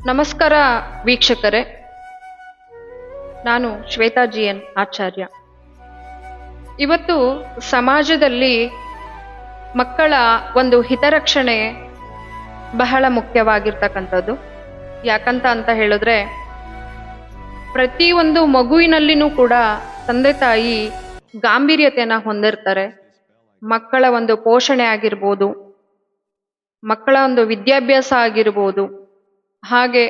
ನಮಸ್ಕಾರ ವೀಕ್ಷಕರೇ, ನಾನು ಶ್ವೇತಾ ಜಿ.ಎನ್. ಆಚಾರ್ಯ. ಇವತ್ತು ಸಮಾಜದಲ್ಲಿ ಮಕ್ಕಳ ಒಂದು ಹಿತರಕ್ಷಣೆ ಬಹಳ ಮುಖ್ಯವಾಗಿರ್ತಕ್ಕಂಥದ್ದು. ಯಾಕಂತ ಹೇಳಿದ್ರೆ ಪ್ರತಿಯೊಂದು ಮಗುವಿನಲ್ಲಿನೂ ಕೂಡ ತಂದೆ ತಾಯಿ ಗಾಂಭೀರ್ಯತೆಯನ್ನು ಹೊಂದಿರ್ತಾರೆ. ಮಕ್ಕಳ ಒಂದು ಪೋಷಣೆ ಆಗಿರ್ಬೋದು, ಮಕ್ಕಳ ಒಂದು ವಿದ್ಯಾಭ್ಯಾಸ ಆಗಿರ್ಬೋದು, ಹಾಗೆ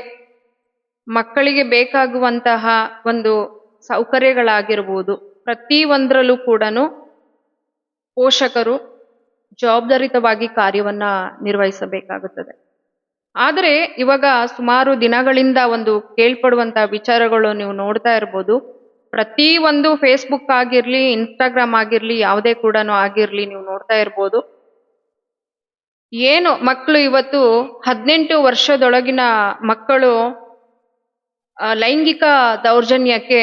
ಮಕ್ಕಳಿಗೆ ಬೇಕಾಗುವಂತಹ ಒಂದು ಸೌಕರ್ಯಗಳಾಗಿರ್ಬೋದು, ಪ್ರತಿಯೊಂದರಲ್ಲೂ ಕೂಡ ಪೋಷಕರು ಜವಾಬ್ದಾರಿತವಾಗಿ ಕಾರ್ಯವನ್ನ ನಿರ್ವಹಿಸಬೇಕಾಗುತ್ತದೆ. ಆದರೆ ಇವಾಗ ಸುಮಾರು ದಿನಗಳಿಂದ ಒಂದು ಕೇಳ್ಪಡುವಂತಹ ವಿಚಾರಗಳು ನೀವು ನೋಡ್ತಾ ಇರ್ಬೋದು. ಪ್ರತಿಯೊಂದು ಫೇಸ್ಬುಕ್ ಆಗಿರ್ಲಿ, ಇನ್ಸ್ಟಾಗ್ರಾಮ್ ಆಗಿರ್ಲಿ, ಯಾವುದೇ ಕೂಡ ಆಗಿರ್ಲಿ, ನೀವು ನೋಡ್ತಾ ಇರ್ಬೋದು. ಏನು ಮಕ್ಕಳು ಇವತ್ತು 18 ವರ್ಷದೊಳಗಿನ ಮಕ್ಕಳು ಲೈಂಗಿಕ ದೌರ್ಜನ್ಯಕ್ಕೆ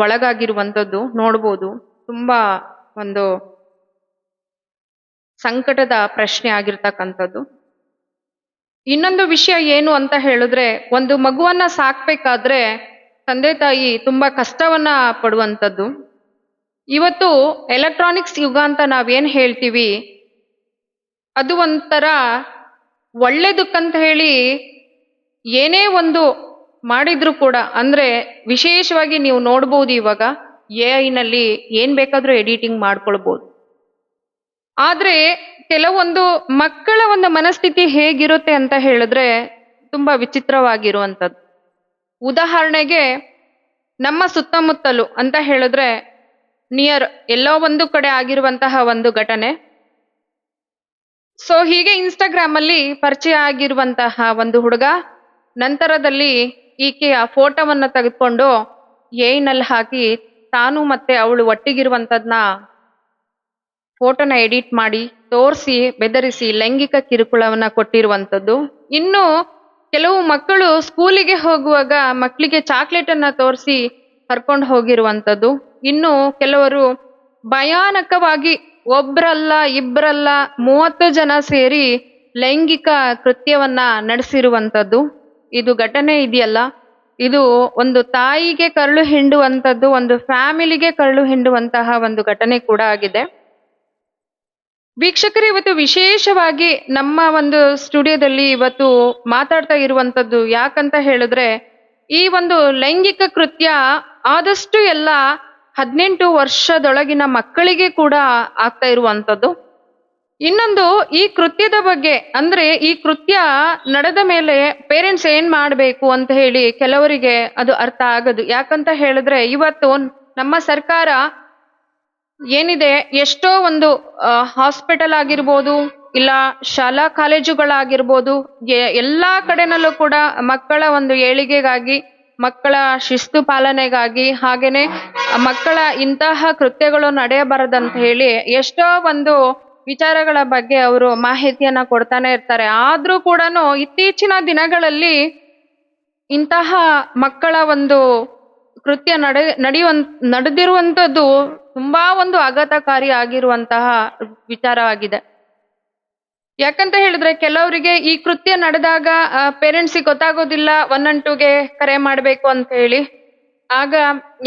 ಒಳಗಾಗಿರುವಂಥದ್ದು ನೋಡ್ಬೋದು. ತುಂಬಾ ಒಂದು ಸಂಕಟದ ಪ್ರಶ್ನೆ ಆಗಿರ್ತಕ್ಕಂಥದ್ದು. ಇನ್ನೊಂದು ವಿಷಯ ಏನು ಅಂತ ಹೇಳಿದ್ರೆ, ಒಂದು ಮಗುವನ್ನ ಸಾಕ್ಬೇಕಾದ್ರೆ ತಂದೆ ತಾಯಿ ತುಂಬಾ ಕಷ್ಟವನ್ನ ಪಡುವಂಥದ್ದು. ಇವತ್ತು ಎಲೆಕ್ಟ್ರಾನಿಕ್ಸ್ ಯುಗ ಅಂತ ನಾವೇನ್ ಹೇಳ್ತೀವಿ, ಅದು ಒಂಥರ ಒಳ್ಳೇದಕ್ಕಂತ ಹೇಳಿ ಏನೇ ಒಂದು ಮಾಡಿದ್ರು ಕೂಡ, ಅಂದ್ರೆ ವಿಶೇಷವಾಗಿ ನೀವು ನೋಡ್ಬೋದು ಇವಾಗ AI ನಲ್ಲಿ ಏನ್ ಬೇಕಾದ್ರೂ ಎಡಿಟಿಂಗ್ ಮಾಡ್ಕೊಳ್ಬೋದು. ಆದ್ರೆ ಕೆಲವೊಂದು ಮಕ್ಕಳ ಒಂದು ಮನಸ್ಥಿತಿ ಹೇಗಿರುತ್ತೆ ಅಂತ ಹೇಳಿದ್ರೆ ತುಂಬಾ ವಿಚಿತ್ರವಾಗಿರುವಂಥದ್ದು. ಉದಾಹರಣೆಗೆ ನಮ್ಮ ಸುತ್ತಮುತ್ತಲು ಅಂತ ಹೇಳಿದ್ರೆ ನಿಯರ್ ಎಲ್ಲೋ ಒಂದು ಕಡೆ ಆಗಿರುವಂತಹ ಒಂದು ಘಟನೆ. ಸೊ ಹೀಗೆ ಇನ್ಸ್ಟಾಗ್ರಾಮ್ ಅಲ್ಲಿ ಪರಿಚಯ ಆಗಿರುವಂತಹ ಒಂದು ಹುಡುಗ ನಂತರದಲ್ಲಿ ಈಕೆಯ ಫೋಟೋವನ್ನ ತೆಗೆದುಕೊಂಡು AI ಹಾಕಿ ತಾನು ಮತ್ತೆ ಅವಳು ಒಟ್ಟಿಗಿರುವಂತದ್ನ ಫೋಟೋನ ಎಡಿಟ್ ಮಾಡಿ ತೋರಿಸಿ ಬೆದರಿಸಿ ಲೈಂಗಿಕ ಕಿರುಕುಳವನ್ನ ಕೊಟ್ಟಿರುವಂಥದ್ದು. ಇನ್ನು ಕೆಲವು ಮಕ್ಕಳು ಸ್ಕೂಲಿಗೆ ಹೋಗುವಾಗ ಮಕ್ಕಳಿಗೆ ಚಾಕ್ಲೇಟ್ ಅನ್ನ ತೋರಿಸಿ ಕರ್ಕೊಂಡು ಹೋಗಿರುವಂಥದ್ದು. ಇನ್ನು ಕೆಲವರು ಭಯಾನಕವಾಗಿ ಒಬ್ರಲ್ಲ ಇಬ್ರಲ್ಲ 30 ಜನ ಸೇರಿ ಲೈಂಗಿಕ ಕೃತ್ಯವನ್ನ ನಡೆಸಿರುವಂಥದ್ದು. ಇದು ಘಟನೆ ಇದೆಯಲ್ಲ, ಇದು ಒಂದು ತಾಯಿಗೆ ಕರುಳು ಹಿಂಡುವಂಥದ್ದು, ಒಂದು ಫ್ಯಾಮಿಲಿಗೆ ಕರುಳು ಹಿಂಡುವಂತಹ ಒಂದು ಘಟನೆ ಕೂಡ ಆಗಿದೆ. ವೀಕ್ಷಕರು, ಇವತ್ತು ವಿಶೇಷವಾಗಿ ನಮ್ಮ ಒಂದು ಸ್ಟುಡಿಯೋದಲ್ಲಿ ಇವತ್ತು ಮಾತಾಡ್ತಾ ಇರುವಂತದ್ದು ಯಾಕಂತ ಹೇಳಿದ್ರೆ, ಈ ಒಂದು ಲೈಂಗಿಕ ಕೃತ್ಯ ಆದಷ್ಟು ಎಲ್ಲ 18 ವರ್ಷದೊಳಗಿನ ಮಕ್ಕಳಿಗೆ ಕೂಡ ಆಗ್ತಾ ಇರುವಂತದ್ದು. ಇನ್ನೊಂದು, ಈ ಕೃತ್ಯದ ಬಗ್ಗೆ ಅಂದ್ರೆ ಈ ಕೃತ್ಯ ನಡೆದ ಮೇಲೆ ಪೇರೆಂಟ್ಸ್ ಏನ್ ಮಾಡ್ಬೇಕು ಅಂತ ಹೇಳಿ ಕೆಲವರಿಗೆ ಅದು ಅರ್ಥ ಆಗದು. ಯಾಕಂತ ಹೇಳಿದ್ರೆ ಇವತ್ತು ನಮ್ಮ ಸರ್ಕಾರ ಏನಿದೆ, ಎಷ್ಟೋ ಒಂದು ಹಾಸ್ಪಿಟಲ್ ಆಗಿರ್ಬೋದು, ಇಲ್ಲ ಶಾಲಾ ಕಾಲೇಜುಗಳಾಗಿರ್ಬೋದು, ಎಲ್ಲಾ ಕಡೆನಲ್ಲೂ ಕೂಡ ಮಕ್ಕಳ ಒಂದು ಏಳಿಗೆಗಾಗಿ, ಮಕ್ಕಳ ಶಿಸ್ತು ಪಾಲನೆಗಾಗಿ, ಹಾಗೇನೆ ಮಕ್ಕಳ ಇಂತಹ ಕೃತ್ಯಗಳು ನಡೆಯಬಾರದಂತ ಹೇಳಿ ಎಷ್ಟೋ ಒಂದು ವಿಚಾರಗಳ ಬಗ್ಗೆ ಅವರು ಮಾಹಿತಿಯನ್ನ ಕೊಡ್ತಾನೆ ಇರ್ತಾರೆ. ಆದ್ರೂ ಕೂಡ ಇತ್ತೀಚಿನ ದಿನಗಳಲ್ಲಿ ಇಂತಹ ಮಕ್ಕಳ ಒಂದು ಕೃತ್ಯ ನಡೆದಿರುವಂತದ್ದು ತುಂಬಾ ಒಂದು ಆಘಾತಕಾರಿ ಆಗಿರುವಂತಹ ವಿಚಾರವಾಗಿದೆ. ಯಾಕಂತ ಹೇಳಿದ್ರೆ ಕೆಲವರಿಗೆ ಈ ಕೃತ್ಯ ನಡೆದಾಗ ಪೇರೆಂಟ್ಸಿಗೆ ಗೊತ್ತಾಗೋದಿಲ್ಲ, 112ಗೆ ಕರೆ ಮಾಡ್ಬೇಕು ಅಂತ ಹೇಳಿ. ಆಗ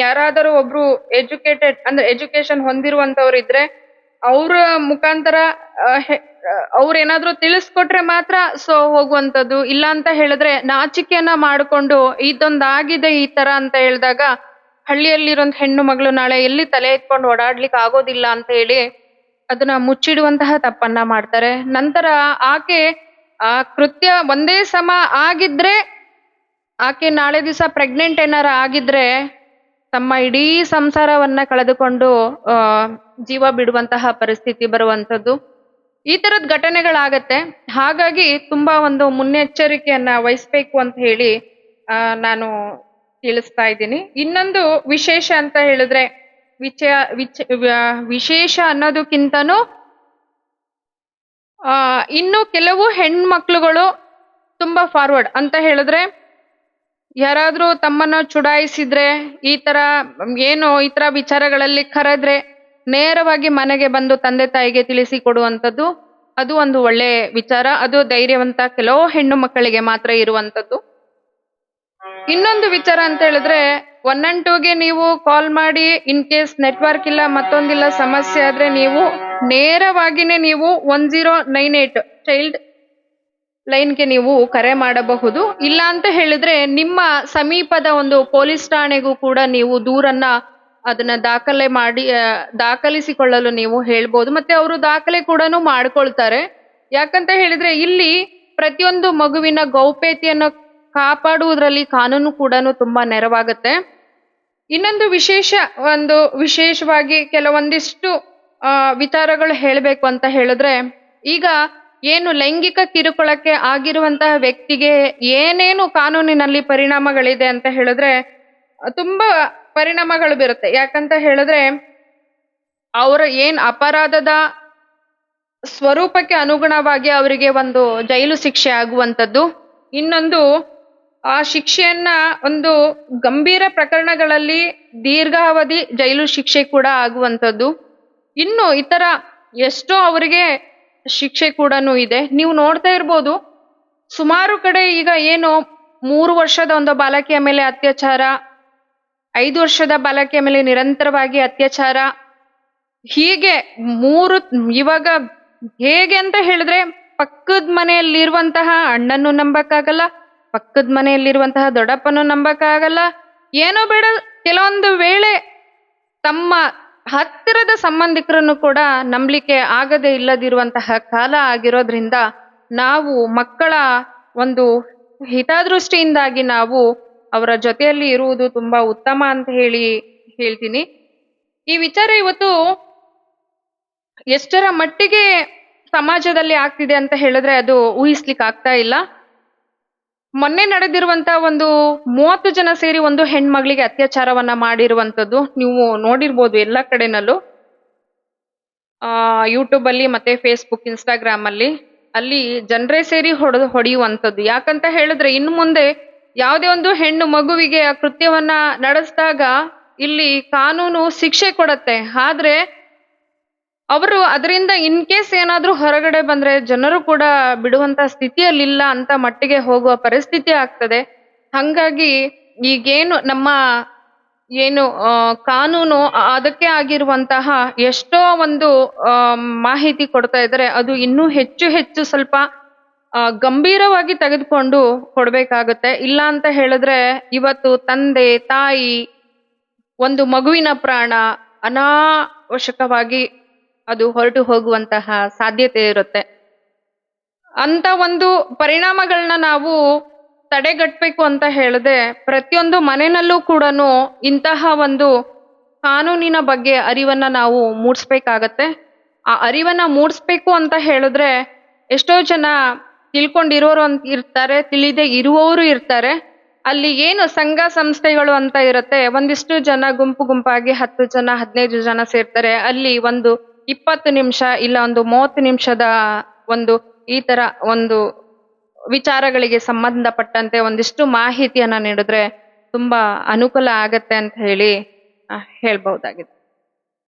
ಯಾರಾದರೂ ಒಬ್ರು ಎಜುಕೇಟೆಡ್ ಅಂದ್ರೆ ಎಜುಕೇಶನ್ ಹೊಂದಿರುವಂತವ್ರು ಇದ್ರೆ ಅವ್ರ ಮುಖಾಂತರ ಅವ್ರೇನಾದ್ರೂ ತಿಳಿಸ್ಕೊಟ್ರೆ ಮಾತ್ರ ಸೊ ಹೋಗುವಂಥದ್ದು. ಇಲ್ಲ ಅಂತ ಹೇಳಿದ್ರೆ ನಾಚಿಕೆಯನ್ನ ಮಾಡಿಕೊಂಡು ಇದೊಂದಾಗಿದೆ ಈ ತರ ಅಂತ ಹೇಳಿದಾಗ ಹಳ್ಳಿಯಲ್ಲಿರುವಂತ ಹೆಣ್ಣು ಮಗಳು ನಾಳೆ ಎಲ್ಲಿ ತಲೆ ಎತ್ಕೊಂಡು ಓಡಾಡ್ಲಿಕ್ಕೆ ಆಗೋದಿಲ್ಲ ಅಂತ ಹೇಳಿ ಅದನ್ನ ಮುಚ್ಚಿಡುವಂತಹ ತಪ್ಪನ್ನ ಮಾಡ್ತಾರೆ. ನಂತರ ಆಕೆ ಆ ಕೃತ್ಯ ಒಂದೇ ಸಮ ಆಗಿದ್ರೆ, ಆಕೆ ನಾಳೆ ದಿವಸ ಪ್ರೆಗ್ನೆಂಟ್ ಏನಾರ ಆಗಿದ್ರೆ ತಮ್ಮ ಇಡೀ ಸಂಸಾರವನ್ನ ಕಳೆದುಕೊಂಡು ಜೀವ ಬಿಡುವಂತಹ ಪರಿಸ್ಥಿತಿ ಬರುವಂಥದ್ದು. ಈ ತರದ ಘಟನೆಗಳಾಗತ್ತೆ. ಹಾಗಾಗಿ ತುಂಬಾ ಒಂದು ಮುನ್ನೆಚ್ಚರಿಕೆಯನ್ನ ವಹಿಸ್ಬೇಕು ಅಂತ ಹೇಳಿ ನಾನು ತಿಳಿಸ್ತಾ ಇದ್ದೀನಿ. ಇನ್ನೊಂದು ವಿಶೇಷ ಅಂತ ಹೇಳಿದ್ರೆ, ವಿಶೇಷ ಅನ್ನೋದಕ್ಕಿಂತನೂ ಇನ್ನು ಕೆಲವು ಹೆಣ್ಮಕ್ಳುಗಳು ತುಂಬಾ ಫಾರ್ವರ್ಡ್ ಅಂತ ಹೇಳಿದ್ರೆ, ಯಾರಾದ್ರೂ ತಮ್ಮನ್ನ ಚುಡಾಯಿಸಿದ್ರೆ, ಈ ತರ ವಿಚಾರಗಳಲ್ಲಿ ಕರೆದ್ರೆ ನೇರವಾಗಿ ಮನೆಗೆ ಬಂದು ತಂದೆ ತಾಯಿಗೆ ತಿಳಿಸಿ ಕೊಡುವಂಥದ್ದು, ಅದು ಒಂದು ಒಳ್ಳೆ ವಿಚಾರ. ಅದು ಧೈರ್ಯವಂತ ಕೆಲವು ಹೆಣ್ಣು ಮಕ್ಕಳಿಗೆ ಮಾತ್ರ ಇರುವಂಥದ್ದು. ಇನ್ನೊಂದು ವಿಚಾರ ಅಂತ ಹೇಳಿದ್ರೆ 112ಗೆ ನೀವು ಕಾಲ್ ಮಾಡಿ ಇನ್ ಕೇಸ್ ನೆಟ್ವರ್ಕ್ ಇಲ್ಲ ಮತ್ತೊಂದಿಲ್ಲ ಸಮಸ್ಯೆ ಆದ್ರೆ ನೀವು ನೇರವಾಗಿನೇ ನೀವು 1098 ಚೈಲ್ಡ್ ಲೈನ್ಗೆ ನೀವು ಕರೆ ಮಾಡಬಹುದು. ಇಲ್ಲ ಅಂತ ಹೇಳಿದ್ರೆ ನಿಮ್ಮ ಸಮೀಪದ ಒಂದು ಪೊಲೀಸ್ ಠಾಣೆಗೂ ಕೂಡ ನೀವು ದೂರನ್ನ ಅದನ್ನ ದಾಖಲಿಸಿಕೊಳ್ಳಲು ನೀವು ಹೇಳ್ಬೋದು. ಮತ್ತೆ ಅವರು ದಾಖಲೆ ಕೂಡ ಮಾಡ್ಕೊಳ್ತಾರೆ. ಯಾಕಂತ ಹೇಳಿದ್ರೆ ಇಲ್ಲಿ ಪ್ರತಿಯೊಂದು ಮಗುವಿನ ಗೌಪ್ಯತೆಯನ್ನು ಕಾಪಾಡುವುದರಲ್ಲಿ ಕಾನೂನು ಕೂಡ ತುಂಬಾ ನೆರವಾಗುತ್ತೆ. ಇನ್ನೊಂದು ವಿಶೇಷವಾಗಿ ಕೆಲವೊಂದಿಷ್ಟು ವಿಚಾರಗಳು ಹೇಳಬೇಕು ಅಂತ ಹೇಳಿದ್ರೆ, ಈಗ ಏನು ಲೈಂಗಿಕ ಕಿರುಕುಳಕ್ಕೆ ಆಗಿರುವಂತಹ ವ್ಯಕ್ತಿಗೆ ಏನೇನು ಕಾನೂನಿನಲ್ಲಿ ಪರಿಣಾಮಗಳಿದೆ ಅಂತ ಹೇಳಿದ್ರೆ ತುಂಬಾ ಪರಿಣಾಮಗಳು ಬೀರುತ್ತೆ. ಯಾಕಂತ ಹೇಳಿದ್ರೆ ಅವರ ಏನ್ ಅಪರಾಧದ ಸ್ವರೂಪಕ್ಕೆ ಅನುಗುಣವಾಗಿ ಅವರಿಗೆ ಒಂದು ಜೈಲು ಶಿಕ್ಷೆ ಆಗುವಂಥದ್ದು. ಇನ್ನೊಂದು ಆ ಶಿಕ್ಷೆಯನ್ನ ಒಂದು ಗಂಭೀರ ಪ್ರಕರಣಗಳಲ್ಲಿ ದೀರ್ಘಾವಧಿ ಜೈಲು ಶಿಕ್ಷೆ ಕೂಡ ಆಗುವಂಥದ್ದು. ಇನ್ನು ಇತರ ಎಷ್ಟೋ ಅವರಿಗೆ ಶಿಕ್ಷೆ ಕೂಡ ಇದೆ. ನೀವು ನೋಡ್ತಾ ಇರ್ಬೋದು, ಸುಮಾರು ಕಡೆ ಈಗ ಏನು 3 ವರ್ಷದ ಒಂದು ಬಾಲಕಿಯ ಮೇಲೆ ಅತ್ಯಾಚಾರ, 5 ವರ್ಷದ ಬಾಲಕಿಯ ಮೇಲೆ ನಿರಂತರವಾಗಿ ಅತ್ಯಾಚಾರ, ಹೀಗೆ ಇವಾಗ ಹೇಗೆ ಅಂತ ಹೇಳಿದ್ರೆ ಪಕ್ಕದ ಮನೆಯಲ್ಲಿರುವಂತಹ ಅಣ್ಣನ್ನು ನಂಬಕ್ಕಾಗಲ್ಲ, ಪಕ್ಕದ ಮನೆಯಲ್ಲಿರುವಂತಹ ದೊಡ್ಡಪ್ಪನೂ ನಂಬಕ್ಕಾಗಲ್ಲ, ಏನೋ ಬೇಡ ಕೆಲವೊಂದು ವೇಳೆ ತಮ್ಮ ಹತ್ತಿರದ ಸಂಬಂಧಿಕರನ್ನು ಕೂಡ ನಂಬಲಿಕ್ಕೆ ಆಗದೆ ಇಲ್ಲದಿರುವಂತಹ ಕಾಲ ಆಗಿರೋದ್ರಿಂದ ನಾವು ಮಕ್ಕಳ ಒಂದು ಹಿತದೃಷ್ಟಿಯಿಂದಾಗಿ ನಾವು ಅವರ ಜೊತೆಯಲ್ಲಿ ಇರುವುದು ತುಂಬಾ ಉತ್ತಮ ಅಂತ ಹೇಳ್ತೀನಿ. ಈ ವಿಚಾರ ಇವತ್ತು ಎಷ್ಟರ ಮಟ್ಟಿಗೆ ಸಮಾಜದಲ್ಲಿ ಆಗ್ತಿದೆ ಅಂತ ಹೇಳಿದ್ರೆ ಅದು ಊಹಿಸ್ಲಿಕ್ಕೆ ಆಗ್ತಾ ಇಲ್ಲ. ಮೊನ್ನೆ ನಡೆದಿರುವಂತ ಒಂದು 30 ಜನ ಸೇರಿ ಒಂದು ಹೆಣ್ಮಗಳಿಗೆ ಅತ್ಯಾಚಾರವನ್ನ ಮಾಡಿರುವಂತದ್ದು ನೀವು ನೋಡಿರ್ಬೋದು ಎಲ್ಲ ಕಡೆನಲ್ಲೂ, ಯೂಟ್ಯೂಬ್ ಅಲ್ಲಿ ಮತ್ತೆ ಫೇಸ್ಬುಕ್, ಇನ್ಸ್ಟಾಗ್ರಾಮ್ ಅಲ್ಲಿ ಜನರೇ ಸೇರಿ ಹೊಡೆಯುವಂಥದ್ದು. ಯಾಕಂತ ಹೇಳಿದ್ರೆ ಇನ್ನು ಮುಂದೆ ಯಾವುದೇ ಒಂದು ಹೆಣ್ಣು ಮಗುವಿಗೆ ಆ ಕೃತ್ಯವನ್ನ ನಡೆಸಿದಾಗ ಇಲ್ಲಿ ಕಾನೂನು ಶಿಕ್ಷೆ ಕೊಡತ್ತೆ. ಆದ್ರೆ ಅವರು ಅದರಿಂದ ಇನ್ ಕೇಸ್ ಏನಾದ್ರೂ ಹೊರಗಡೆ ಬಂದ್ರೆ ಜನರು ಕೂಡ ಬಿಡುವಂತ ಸ್ಥಿತಿಯಲ್ಲಿಲ್ಲ ಅಂತ ಮಟ್ಟಿಗೆ ಹೋಗುವ ಪರಿಸ್ಥಿತಿ ಆಗ್ತದೆ. ಹಂಗಾಗಿ ಈಗೇನು ನಮ್ಮ ಕಾನೂನು ಅದಕ್ಕೆ ಆಗಿರುವಂತಹ ಎಷ್ಟೋ ಒಂದು ಮಾಹಿತಿ ಕೊಡ್ತಾ ಇದ್ದಾರೆ, ಅದು ಇನ್ನೂ ಹೆಚ್ಚು ಸ್ವಲ್ಪ ಗಂಭೀರವಾಗಿ ತೆಗೆದುಕೊಂಡು ಕೊಡ್ಬೇಕಾಗುತ್ತೆ. ಇಲ್ಲ ಅಂತ ಹೇಳಿದ್ರೆ ಇವತ್ತು ತಂದೆ ತಾಯಿ ಒಂದು ಮಗುವಿನ ಪ್ರಾಣ ಅನಾವಶ್ಯಕವಾಗಿ ಅದು ಹೊರಟು ಹೋಗುವಂತಹ ಸಾಧ್ಯತೆ ಇರುತ್ತೆ. ಅಂತ ಒಂದು ಪರಿಣಾಮಗಳನ್ನ ನಾವು ತಡೆಗಟ್ಟಬೇಕು ಅಂತ ಹೇಳಿದ್ರೆ ಪ್ರತಿಯೊಂದು ಮನೆಯಲ್ಲೂ ಕೂಡ ಇಂತಹ ಒಂದು ಕಾನೂನಿನ ಬಗ್ಗೆ ಅರಿವನ್ನ ನಾವು ಮೂಡಿಸ್ಬೇಕಾಗತ್ತೆ. ಆ ಅರಿವನ್ನ ಮೂಡಿಸ್ಬೇಕು ಅಂತ ಹೇಳಿದ್ರೆ ಎಷ್ಟೋ ಜನ ತಿಳ್ಕೊಂಡಿರೋರು ಅಂತ ಇರ್ತಾರೆ, ತಿಳಿದೇ ಇರುವವರು ಇರ್ತಾರೆ. ಅಲ್ಲಿ ಏನು ಸಂಘ ಸಂಸ್ಥೆಗಳು ಅಂತ ಇರುತ್ತೆ, ಒಂದಿಷ್ಟು ಜನ ಗುಂಪಾಗಿ 10 ಜನ 15 ಜನ ಸೇರ್ತಾರೆ. ಅಲ್ಲಿ ಒಂದು 20 ನಿಮಿಷ ಇಲ್ಲ ಒಂದು 30 ನಿಮಿಷದ ಒಂದು ಈ ತರ ಒಂದು ವಿಚಾರಗಳಿಗೆ ಸಂಬಂಧಪಟ್ಟಂತೆ ಒಂದಿಷ್ಟು ಮಾಹಿತಿಯನ್ನ ನೀಡಿದ್ರೆ ತುಂಬಾ ಅನುಕೂಲ ಆಗತ್ತೆ ಅಂತ ಹೇಳ್ಬಹುದಾಗಿದೆ.